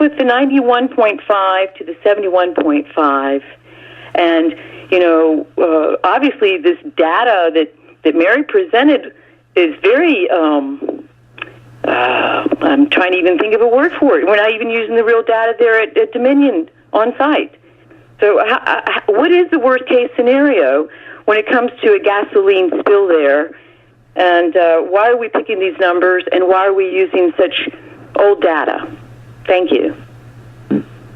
with the 91.5 to the 71.5, and obviously this data that Mary presented is very. I'm trying to even think of a word for it. We're not even using the real data there at Dominion on site. So what is the worst case scenario when it comes to a gasoline spill there? And why are we picking these numbers, and why are we using such old data? Thank you.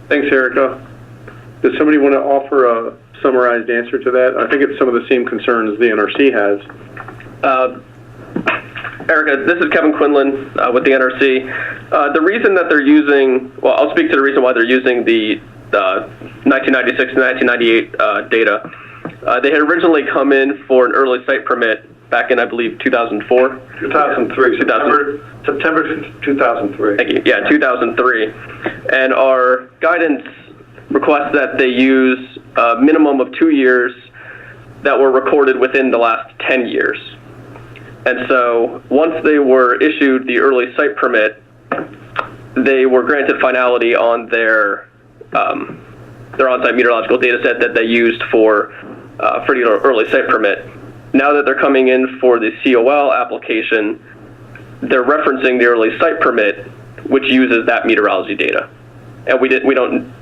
Thanks, Erica. Does somebody want to offer a summarized answer to that? I think it's some of the same concerns the NRC has. Erica, this is Kevin Quinlan with the NRC. The reason that they're using, well, I'll speak to the reason why they're using the 1996 and 1998 data. They had originally come in for an early site permit back in, I believe, 2004? 2003. September 2003. Thank you. Yeah, 2003. And our guidance requests that they use a minimum of 2 years that were recorded within the last 10 years. And so once they were issued the early site permit, they were granted finality on their on-site meteorological data set that they used for the early site permit. Now that they're coming in for the COL application, they're referencing the early site permit, which uses that meteorology data. And we don't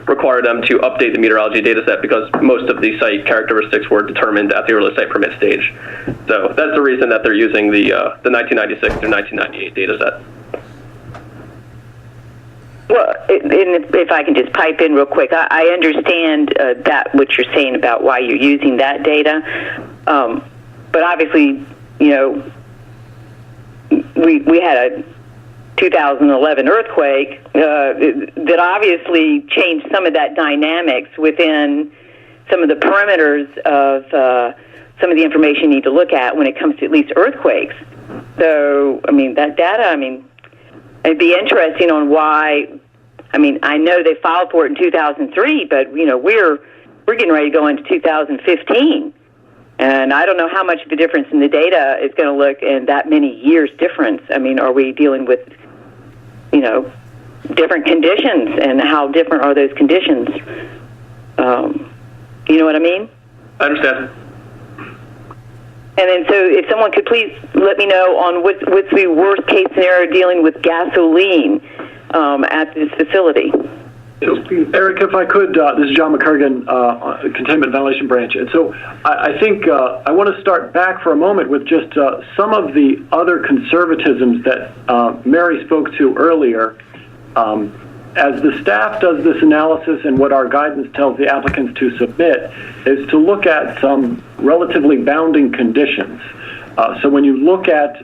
require them to update the meteorology data set because most of the site characteristics were determined at the early site permit stage. So that's the reason that they're using the 1996 through 1998 data set. Well, if I can just pipe in real quick, I understand that what you're saying about why you're using that data, but obviously, we had a 2011 earthquake that obviously changed some of that dynamics within some of the parameters of some of the information you need to look at when it comes to at least earthquakes. So, that data, it'd be interesting on why. I know they filed for it in 2003, but we're getting ready to go into 2015, and I don't know how much of a difference in the data is going to look in that many years difference. Are we dealing with different conditions, and how different are those conditions? You know what I mean? I understand. And then, so if someone could please let me know on what's the worst case scenario dealing with gasoline at this facility. Eric, if I could, this is John McCurgan, Containment Ventilation Branch. And so I think I want to start back for a moment with just some of the other conservatisms that Mary spoke to earlier. As the staff does this analysis, and what our guidance tells the applicants to submit is to look at some relatively bounding conditions. So when you look at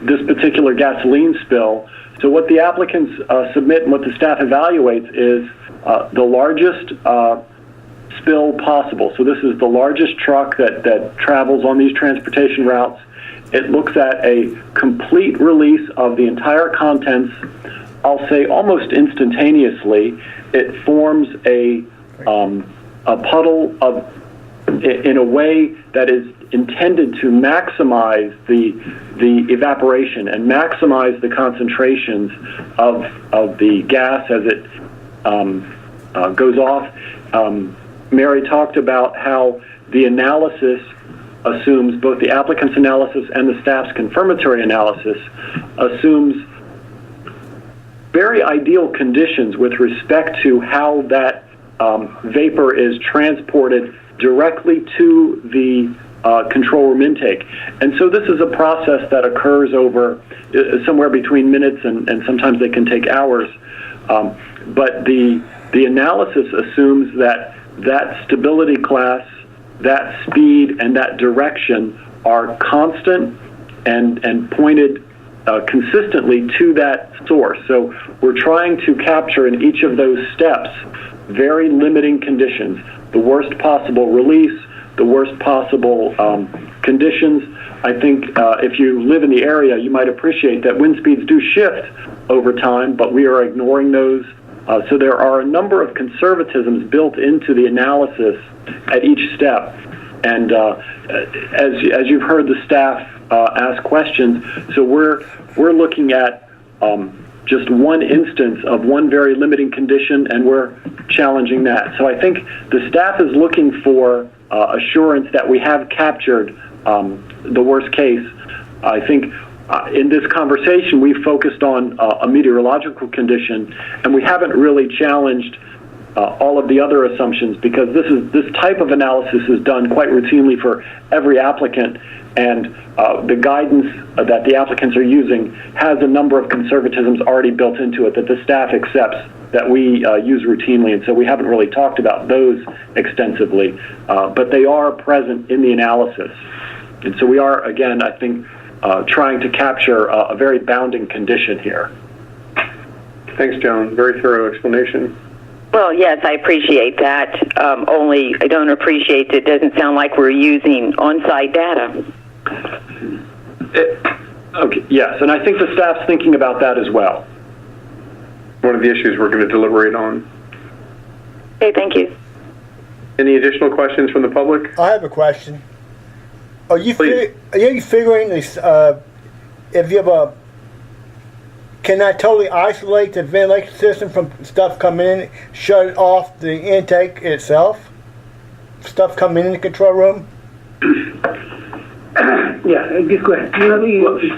this particular gasoline spill, so what the applicants submit and what the staff evaluates is the largest spill possible. So this is the largest truck that travels on these transportation routes. It looks at a complete release of the entire contents, I'll say almost instantaneously. It forms a puddle in a way that is intended to maximize the evaporation and maximize the concentrations of the gas as it goes off. Mary talked about how the analysis assumes, both the applicant's analysis and the staff's confirmatory analysis assumes very ideal conditions with respect to how that vapor is transported directly to the control room intake. And so this is a process that occurs over somewhere between minutes and sometimes they can take hours. But the analysis assumes that stability class, that speed, and that direction are constant and pointed consistently to that source. So we're trying to capture in each of those steps very limiting conditions, the worst possible release, the worst possible conditions. I think if you live in the area, you might appreciate that wind speeds do shift over time, but we are ignoring those. So there are a number of conservatisms built into the analysis at each step. And as you've heard the staff ask questions, so we're looking at just one instance of one very limiting condition, and we're challenging that. So I think the staff is looking for assurance that we have captured the worst case. I think in this conversation we focused on a meteorological condition, and we haven't really challenged all of the other assumptions, because this type of analysis is done quite routinely for every applicant, and the guidance that the applicants are using has a number of conservatisms already built into it that the staff accepts that we use routinely, and so we haven't really talked about those extensively, but they are present in the analysis. And so we are, again, I think, trying to capture a very bounding condition here. Thanks, John. Very thorough explanation. Well, yes, I appreciate that. Only I don't appreciate it doesn't sound like we're using on-site data. Okay, yes, and I think the staff's thinking about that as well. One of the issues we're going to deliberate on. Okay, thank you. Any additional questions from the public? I have a question. Are you Please. are you figuring this? If you have can I totally isolate the ventilation system from stuff coming in, shut off the intake itself? Stuff coming in the control room? Yeah, just go ahead.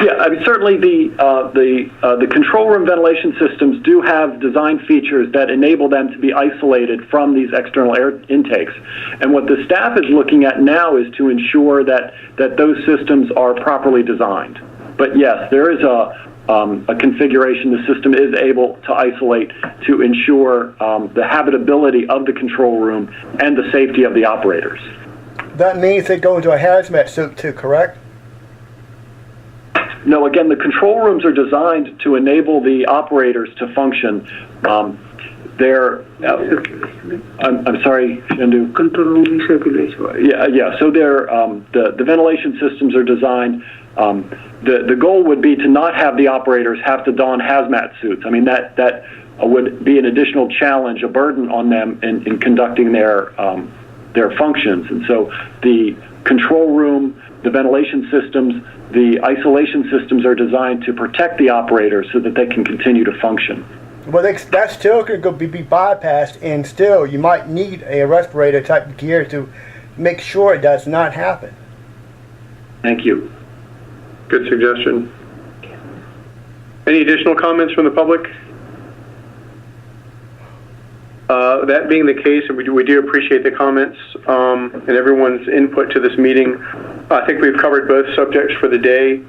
Yeah, I mean, certainly the control room ventilation systems do have design features that enable them to be isolated from these external air intakes. And what the staff is looking at now is to ensure that those systems are properly designed. But yes, there is a configuration the system is able to isolate to ensure the habitability of the control room and the safety of the operators. That means they go into a hazmat suit too, correct? No, again, the control rooms are designed to enable the operators to function. They're, I'm sorry, Shandu. Control room recirculation. Yeah. So they're the ventilation systems are designed. The goal would be to not have the operators have to don hazmat suits. I mean, that would be an additional challenge, a burden on them in conducting their functions. And so the control room, the ventilation systems, the isolation systems are designed to protect the operators so that they can continue to function. Well, that still could be bypassed, and still you might need a respirator type gear to make sure it does not happen. Thank you. Good suggestion. Any additional comments from the public? That being the case, and we do appreciate the comments and everyone's input to this meeting. I think we've covered both subjects for the day,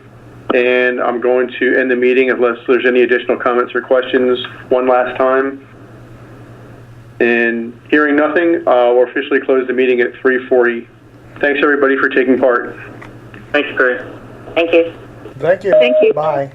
and I'm going to end the meeting unless there's any additional comments or questions one last time. And hearing nothing, we'll officially close the meeting at 3:40. Thanks everybody for taking part. Thanks, Perry. Thank you. Thank you. Thank you. Bye.